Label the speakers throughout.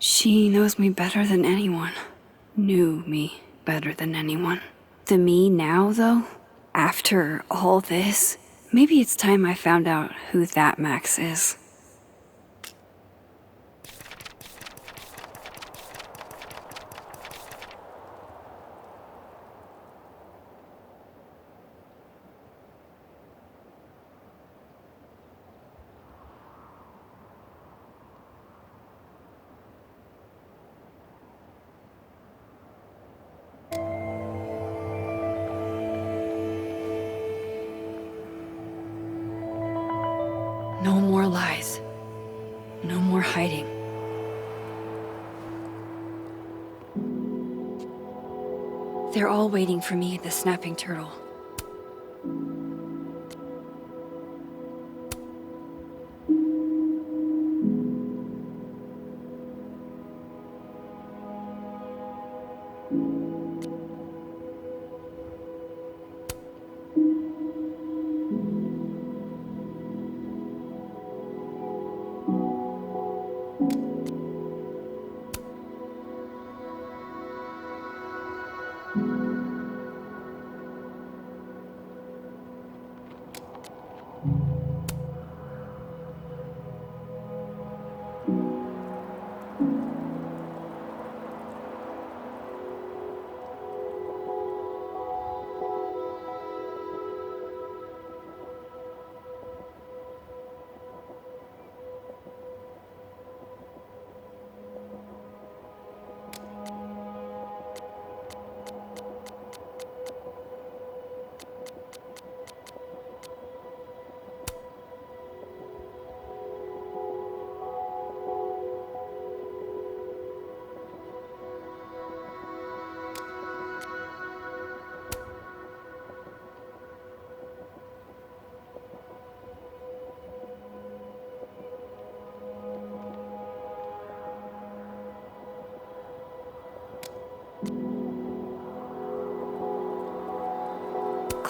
Speaker 1: She knows me better than anyone. Knew me better than anyone. The me now, though, after all this, maybe it's time I found out who that Max is. No more lies. No more hiding. They're all waiting for me at the Snapping Turtle.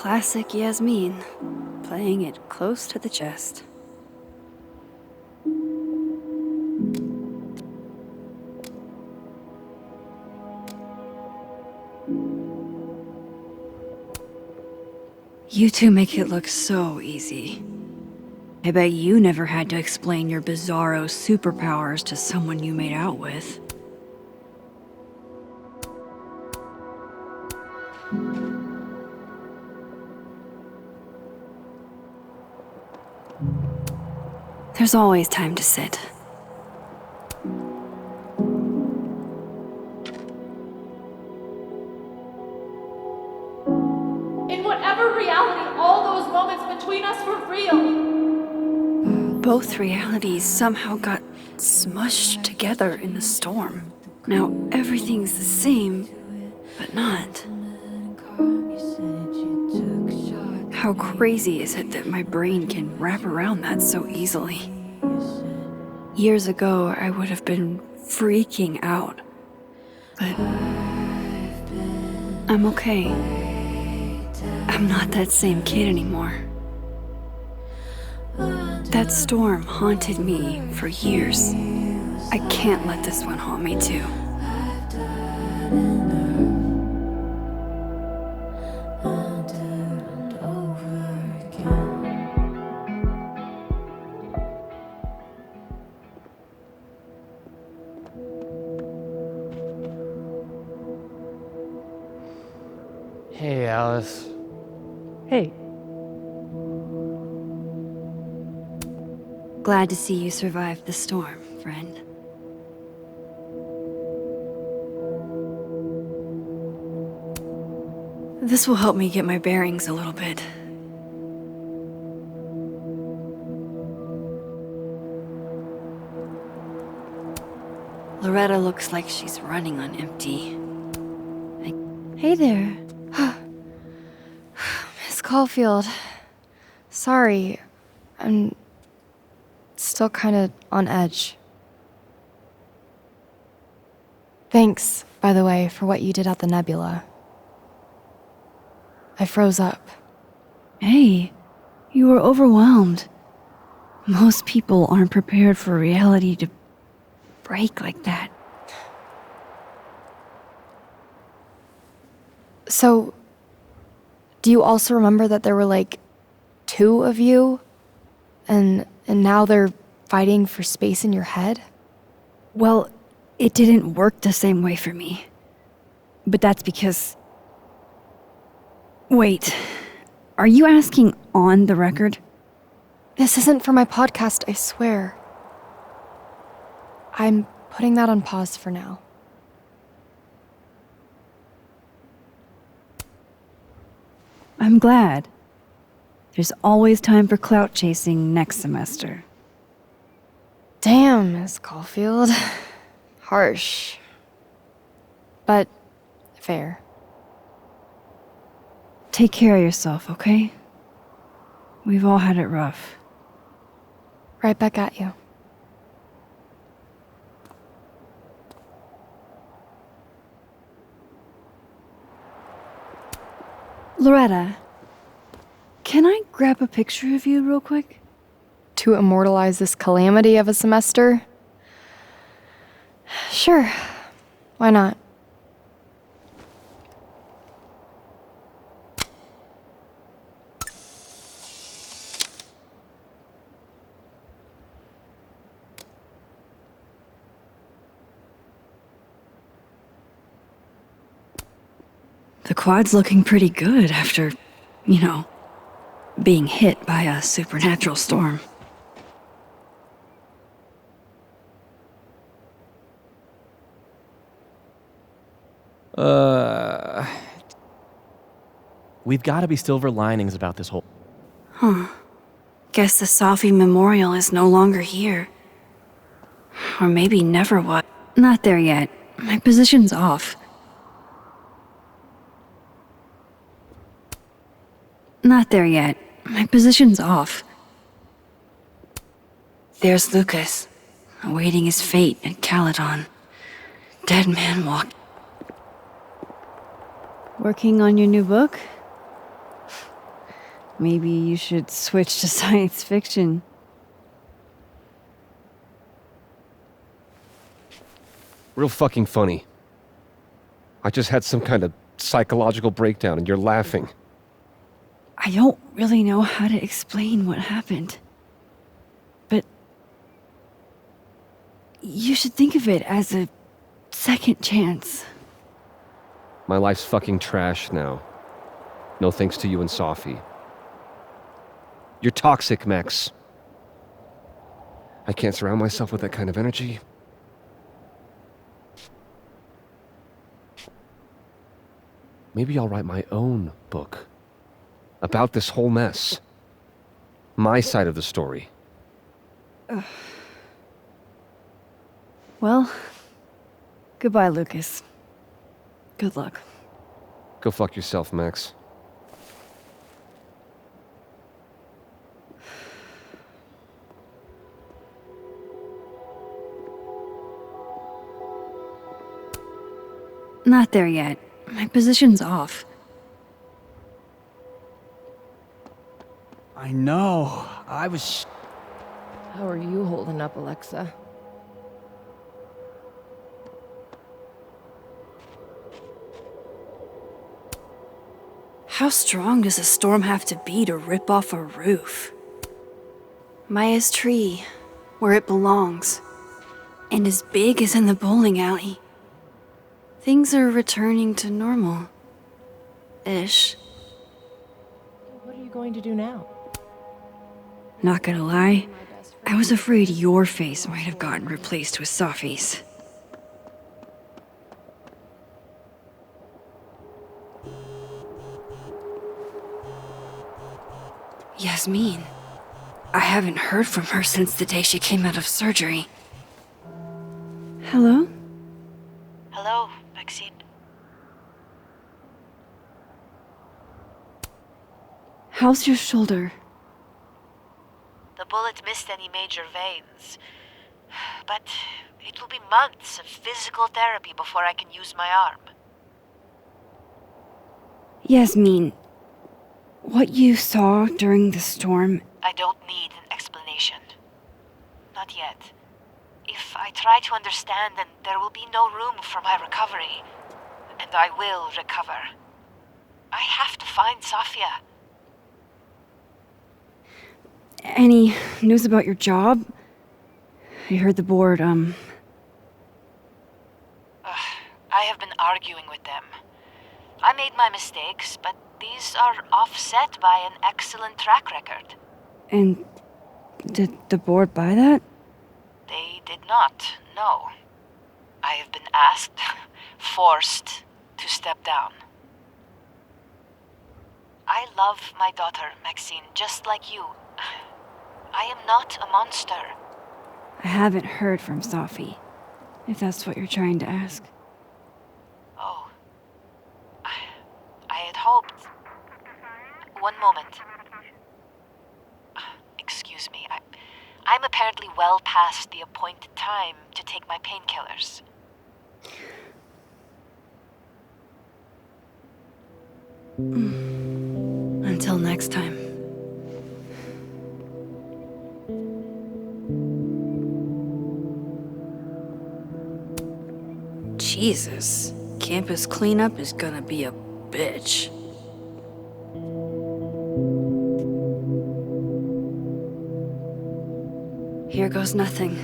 Speaker 1: Classic Yasmin, playing it close to the chest. You two make it look so easy. I bet you never had to explain your bizarro superpowers to someone you made out with. There's always time to sit.
Speaker 2: In whatever reality, all those moments between us were real.
Speaker 1: Both realities somehow got smushed together in the storm. Now everything's the same, but not. How crazy is it that my brain can wrap around that so easily? Years ago, I would have been freaking out. But I'm okay. I'm not that same kid anymore. That storm haunted me for years. I can't let this one haunt me too.
Speaker 3: Hey, Alice.
Speaker 4: Hey,
Speaker 1: Glad to see you survived the storm, friend. This will help me get my bearings a little bit. Loretta looks like she's running on empty.
Speaker 4: hey there. Miss Caulfield. Sorry, I'm still kinda on edge. Thanks, by the way, for what you did at the Nebula. I froze up.
Speaker 1: Hey, you were overwhelmed. Most people aren't prepared for reality to break like that.
Speaker 4: So, do you also remember that there were like 2 of you? And now they're fighting for space in your head?
Speaker 1: Well, it didn't work the same way for me. But that's because... Wait, are you asking on the record?
Speaker 4: This isn't for my podcast, I swear. I'm putting that on pause for now.
Speaker 1: I'm glad. There's always time for clout chasing next semester.
Speaker 4: Damn, Miss Caulfield. Harsh. But fair.
Speaker 1: Take care of yourself, okay? We've all had it rough.
Speaker 4: Right back at you.
Speaker 1: Loretta, can I grab a picture of you real quick?
Speaker 4: To immortalize this calamity of a semester? Sure. Why not?
Speaker 1: The quad's looking pretty good after, being hit by a supernatural storm.
Speaker 5: We've got to be silver linings about this whole...
Speaker 1: Guess the Safi Memorial is no longer here. Or maybe never was. Not there yet. My position's off. Not there yet. My position's off. There's Lucas, awaiting his fate at Caledon. Dead man walk. Working on your new book? Maybe you should switch to science fiction.
Speaker 6: Real fucking funny. I just had some kind of psychological breakdown and you're laughing.
Speaker 1: I don't really know how to explain what happened. But you should think of it as a second chance.
Speaker 6: My life's fucking trash now. No thanks to you and Safi. You're toxic, Max. I can't surround myself with that kind of energy. Maybe I'll write my own book. About this whole mess. My side of the story.
Speaker 1: Well, goodbye, Lucas. Good luck.
Speaker 6: Go fuck yourself, Max.
Speaker 1: Not there yet. My position's off.
Speaker 7: I know. I was...
Speaker 8: How are you holding up, Alexa?
Speaker 1: How strong does a storm have to be to rip off a roof? Maya's tree, where it belongs, and as big as in the bowling alley. Things are returning to normal. Ish.
Speaker 8: What are you going to do now?
Speaker 1: Not gonna lie, I was afraid your face might have gotten replaced with Safi's. Yasmin. I haven't heard from her since the day she came out of surgery. Hello?
Speaker 9: Hello, Maxine.
Speaker 1: How's your shoulder?
Speaker 9: The bullet missed any major veins. But it will be months of physical therapy before I can use my arm.
Speaker 1: Yasmin, what you saw during the storm...
Speaker 9: I don't need an explanation. Not yet. If I try to understand, then there will be no room for my recovery. And I will recover. I have to find Sofia.
Speaker 1: Any news about your job? I heard the board,
Speaker 9: I have been arguing with them. I made my mistakes, but these are offset by an excellent track record.
Speaker 1: And did the board buy that?
Speaker 9: They did not, no. I have been asked, forced, to step down. I love my daughter, Maxine, just like you. I am not a monster.
Speaker 1: I haven't heard from Sophie, if that's what you're trying to ask.
Speaker 9: Oh. I had hoped. One moment. Excuse me. I'm apparently well past the appointed time to take my painkillers.
Speaker 1: Until next time. Jesus, campus cleanup is gonna be a bitch. Here goes nothing.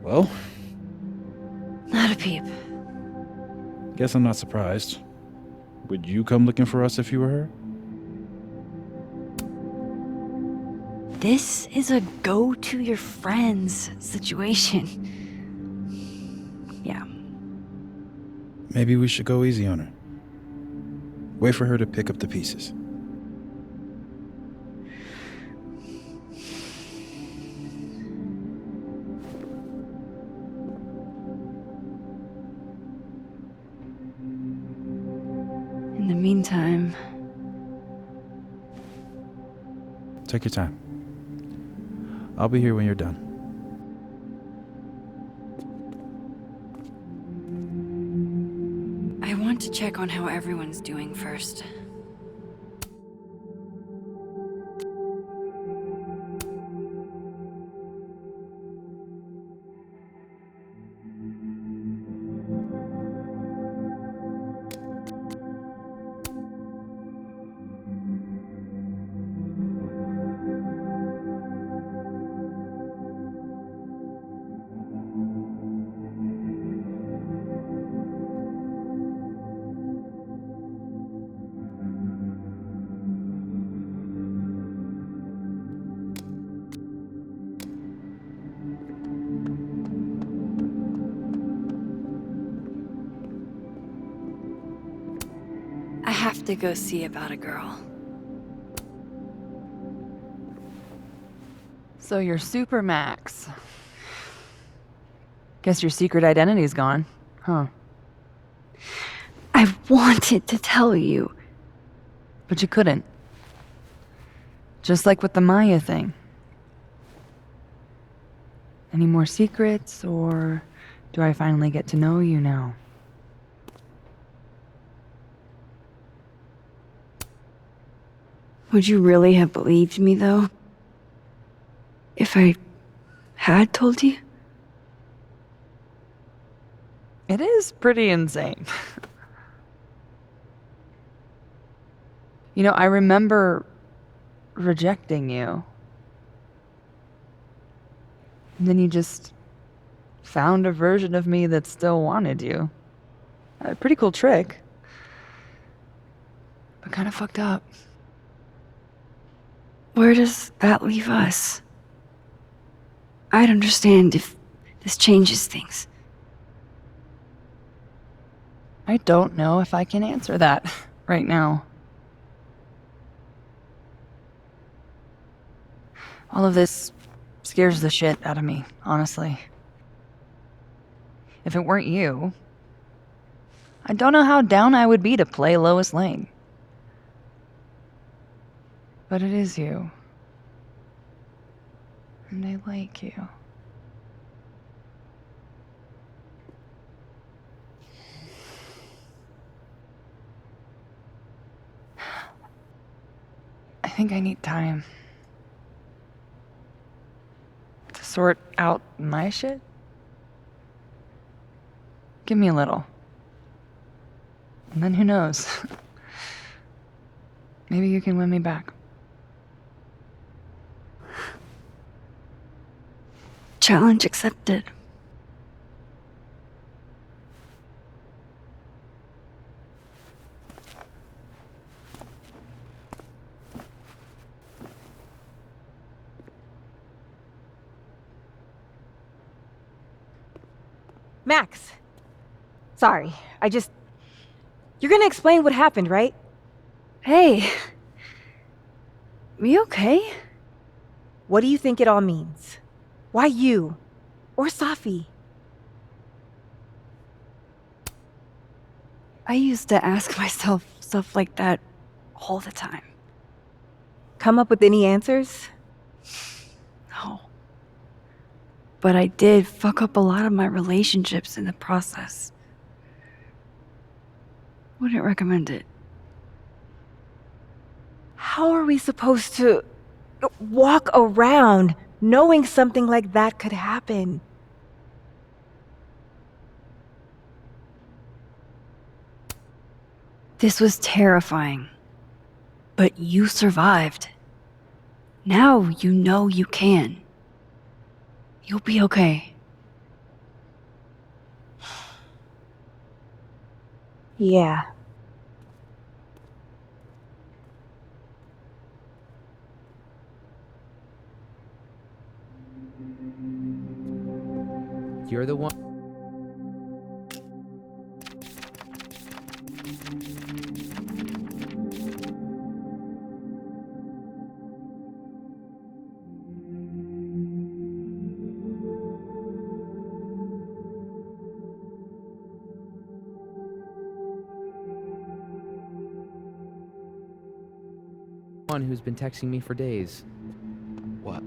Speaker 7: Well,
Speaker 1: Not a peep.
Speaker 7: guess I'm not surprised. Would you come looking for us if you were her?
Speaker 1: This is a go to your friends situation. Yeah.
Speaker 7: Maybe we should go easy on her. Wait for her to pick up the pieces.
Speaker 1: In the meantime,
Speaker 7: Take your time. I'll be here when you're done.
Speaker 1: I want to check on how everyone's doing first. I have to go see about a girl.
Speaker 10: So you're Super Max. Guess your secret identity's gone, huh?
Speaker 1: I wanted to tell you.
Speaker 10: But you couldn't. Just like with the Maya thing. Any more secrets, or do I finally get to know you now?
Speaker 1: Would you really have believed me, though? If I had told you?
Speaker 10: It is pretty insane. You know, I remember rejecting you. And then you just found a version of me that still wanted you. A pretty cool trick. But kind of fucked up.
Speaker 1: Where does that leave us? I'd understand if this changes things.
Speaker 10: I don't know if I can answer that right now. All of this scares the shit out of me, honestly. If it weren't you, I don't know how down I would be to play Lois Lane. But it is you. And I like you. I think I need time to sort out my shit. Give me a little. And then who knows? Maybe you can win me back.
Speaker 1: Challenge accepted.
Speaker 11: Max. Sorry, You're gonna explain what happened, right?
Speaker 1: Hey. You okay?
Speaker 11: What do you think it all means? Why you? Or Safi?
Speaker 1: I used to ask myself stuff like that all the time.
Speaker 11: Come up with any answers?
Speaker 1: No. But I did fuck up a lot of my relationships in the process. Wouldn't recommend it.
Speaker 11: How are we supposed to walk around knowing something like that could happen?
Speaker 1: This was terrifying. But you survived. Now you know you can. You'll be okay.
Speaker 11: Yeah.
Speaker 3: You're the one. One who's been texting me for days. What?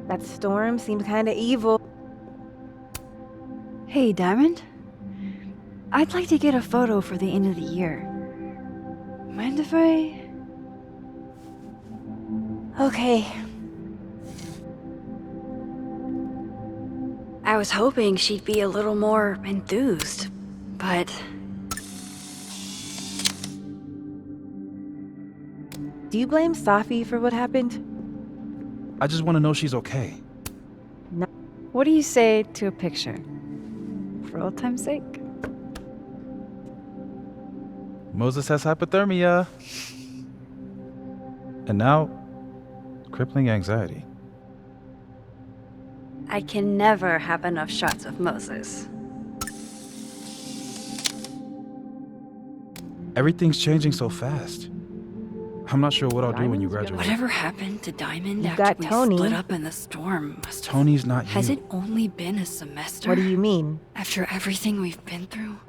Speaker 11: That storm seemed kinda evil.
Speaker 1: Hey, Diamond. I'd like to get a photo for the end of the year. Mind if I...
Speaker 11: Okay.
Speaker 1: I was hoping she'd be a little more enthused, but...
Speaker 11: Do you blame Safi for what happened?
Speaker 7: I just want to know she's okay.
Speaker 11: No.
Speaker 1: What do you say to a picture? For old time's sake?
Speaker 7: Moses has hypothermia. And now, crippling anxiety.
Speaker 1: I can never have enough shots of Moses.
Speaker 7: Everything's changing so fast. I'm not sure what I'll do when you graduate.
Speaker 1: Whatever happened to Diamond
Speaker 11: You
Speaker 1: after
Speaker 11: got
Speaker 1: we
Speaker 11: Tony.
Speaker 1: split up in the storm must have...
Speaker 7: Tony's not you.
Speaker 1: Has it only been a semester?
Speaker 11: What do you mean?
Speaker 1: After everything we've been through,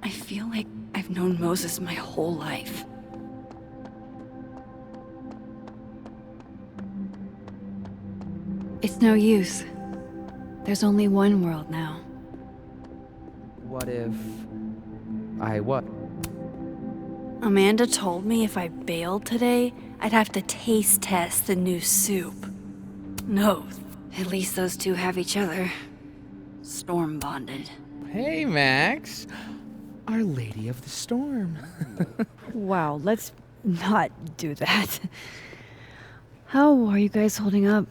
Speaker 1: I feel like I've known Moses my whole life. It's no use. There's only one world now.
Speaker 3: What if I what?
Speaker 1: Amanda told me if I bailed today, I'd have to taste test the new soup. No, at least those two have each other. Storm bonded.
Speaker 3: Hey, Max. Our Lady of the Storm.
Speaker 1: Wow, let's not do that. How are you guys holding up?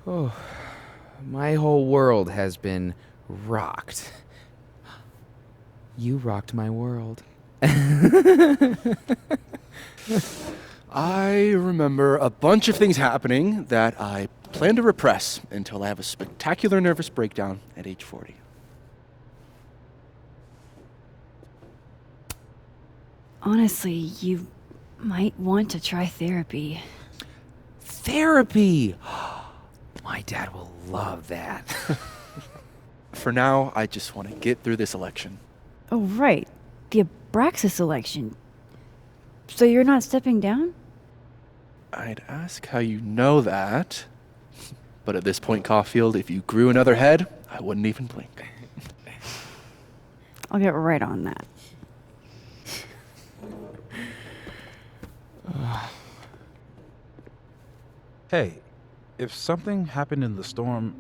Speaker 3: Oh, my whole world has been rocked. You rocked my world.
Speaker 12: I remember a bunch of things happening that I plan to repress until I have a spectacular nervous breakdown at age 40.
Speaker 1: Honestly, you might want to try therapy.
Speaker 3: Therapy! My dad will love that.
Speaker 12: For now, I just want to get through this election.
Speaker 1: Oh, right. The Abraxas election. So you're not stepping down?
Speaker 12: I'd ask how you know that. But at this point, Caulfield, if you grew another head, I wouldn't even blink.
Speaker 1: I'll get right on that.
Speaker 7: Hey, if something happened in the storm,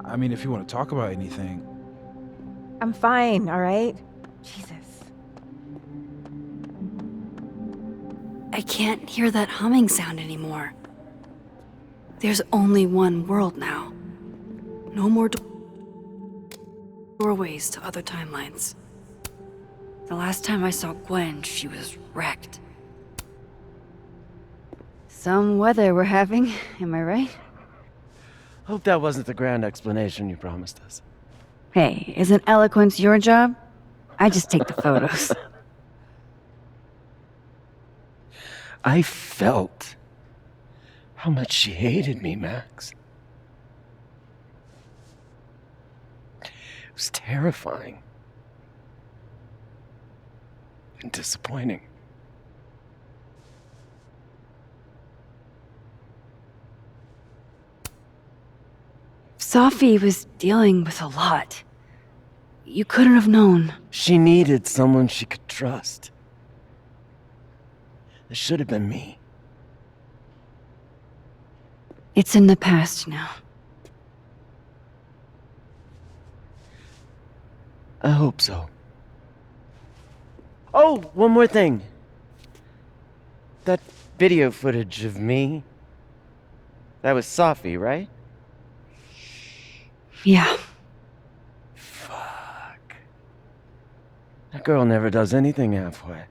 Speaker 7: I mean, if you want to talk about anything.
Speaker 11: I'm fine, all right? Jesus.
Speaker 1: I can't hear that humming sound anymore. There's only one world now. No more doorways to other timelines. The last time I saw Gwen, she was wrecked. Some weather we're having, am I right?
Speaker 5: Hope that wasn't the grand explanation you promised us.
Speaker 1: Hey, isn't eloquence your job? I just take the photos.
Speaker 5: I felt how much she hated me, Max. It was terrifying. And disappointing.
Speaker 1: Sophie was dealing with a lot. You couldn't have known.
Speaker 5: She needed someone she could trust. It should have been me.
Speaker 1: It's in the past now.
Speaker 5: I hope so. Oh, one more thing. That video footage of me, that was Sophie, right?
Speaker 1: Yeah.
Speaker 5: Fuck. That girl never does anything halfway.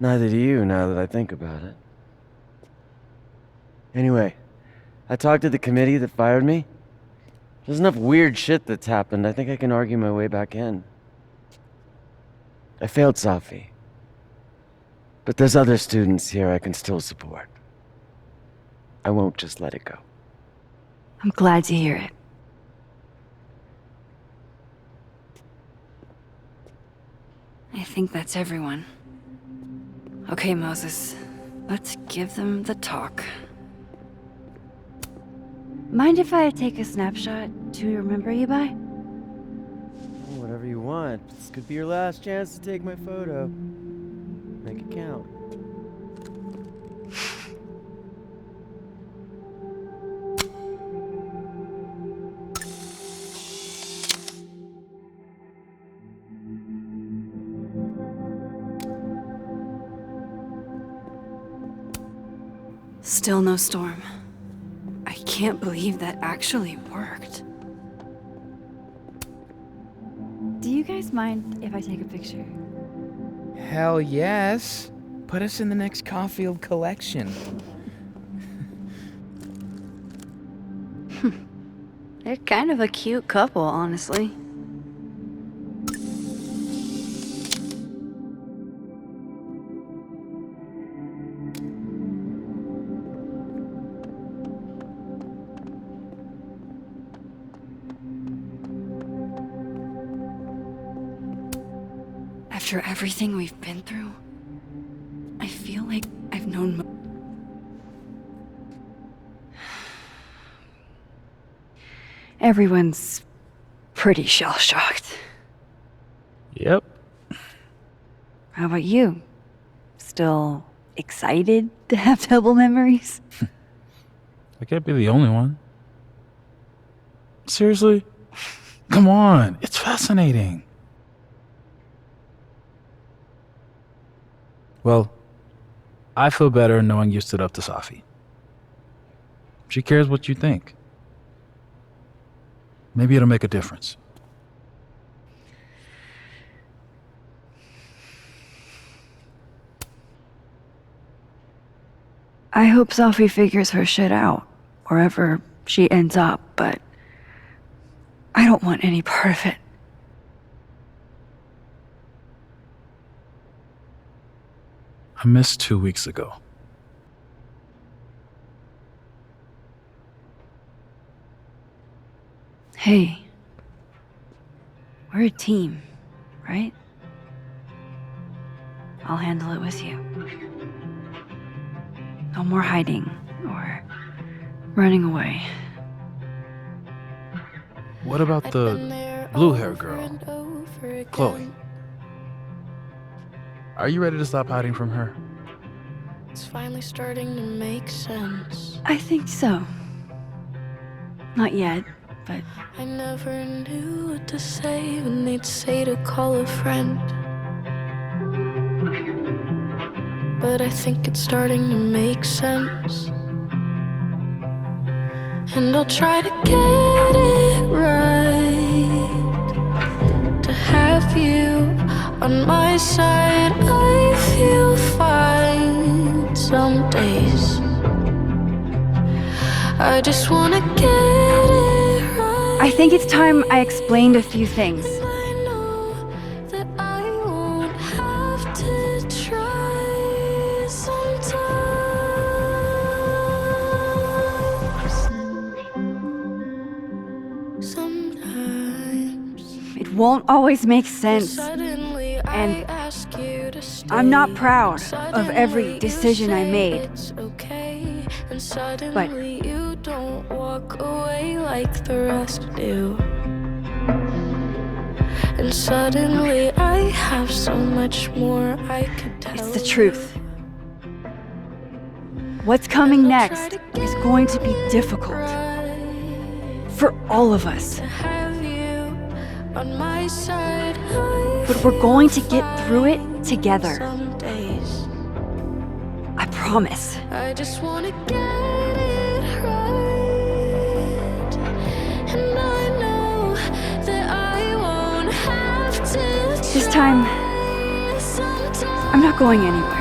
Speaker 5: Neither do you, now that I think about it. Anyway, I talked to the committee that fired me. There's enough weird shit that's happened. I think I can argue my way back in. I failed Sophie. But there's other students here I can still support. I won't just let it go.
Speaker 1: I'm glad to hear it. I think that's everyone. Okay, Moses. Let's give them the talk. Mind if I take a snapshot to remember you by?
Speaker 5: Whatever you want. This could be your last chance to take my photo. Make it count.
Speaker 1: Still no storm. I can't believe that actually worked. Do you guys mind if I take a picture?
Speaker 3: Hell yes. Put us in the next Caulfield collection.
Speaker 1: They're kind of a cute couple, honestly. After everything we've been through, I feel like I've known everyone's pretty shell-shocked.
Speaker 7: Yep.
Speaker 1: How about you? Still excited to have double memories?
Speaker 7: I can't be the only one. Seriously? Come on, it's fascinating. Well, I feel better knowing you stood up to Sophie. She cares what you think. Maybe it'll make a difference.
Speaker 1: I hope Sophie figures her shit out, wherever she ends up, but I don't want any part of it.
Speaker 7: I missed 2 weeks ago.
Speaker 1: Hey, we're a team, right? I'll handle it with you. No more hiding or running away.
Speaker 7: What about the blue-haired girl, Chloe? Are you ready to stop hiding from her?
Speaker 13: It's finally starting to make sense.
Speaker 1: I think so. Not yet, but
Speaker 13: I never knew what to say when they'd say to call a friend. But I think it's starting to make sense. And I'll try to get it right. To have you on my side, I feel fine some days. I just wanna get it right.
Speaker 1: I think it's time I explained a few things.
Speaker 13: I know that I won't have to try sometimes.
Speaker 1: It won't always make sense.
Speaker 13: Suddenly
Speaker 1: And
Speaker 13: I ask you to stay.
Speaker 1: I'm not proud of every decision I made.
Speaker 13: It's okay. And suddenly you don't walk away like the rest do. And suddenly I have so much more I could tell.
Speaker 1: It's the truth. What's coming next is going to be difficult. For all of us.
Speaker 13: Have you on my side.
Speaker 1: But we're going to get through it together.
Speaker 13: Some days
Speaker 1: I promise.
Speaker 13: I just wanna get it right. And I know that I won't have to.
Speaker 1: This time, I'm not going anywhere.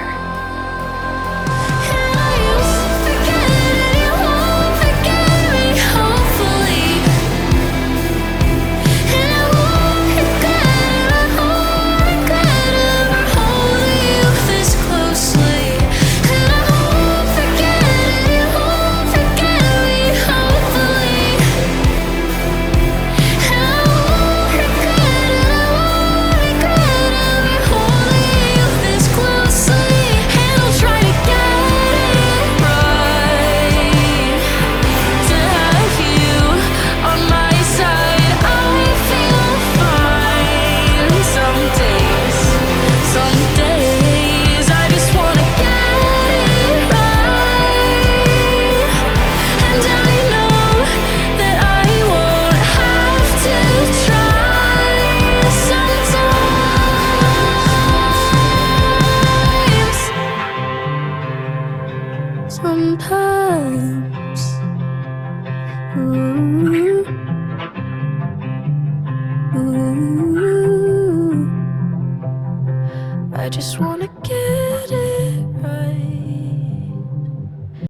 Speaker 13: Sometimes, ooh, ooh, I just wanna get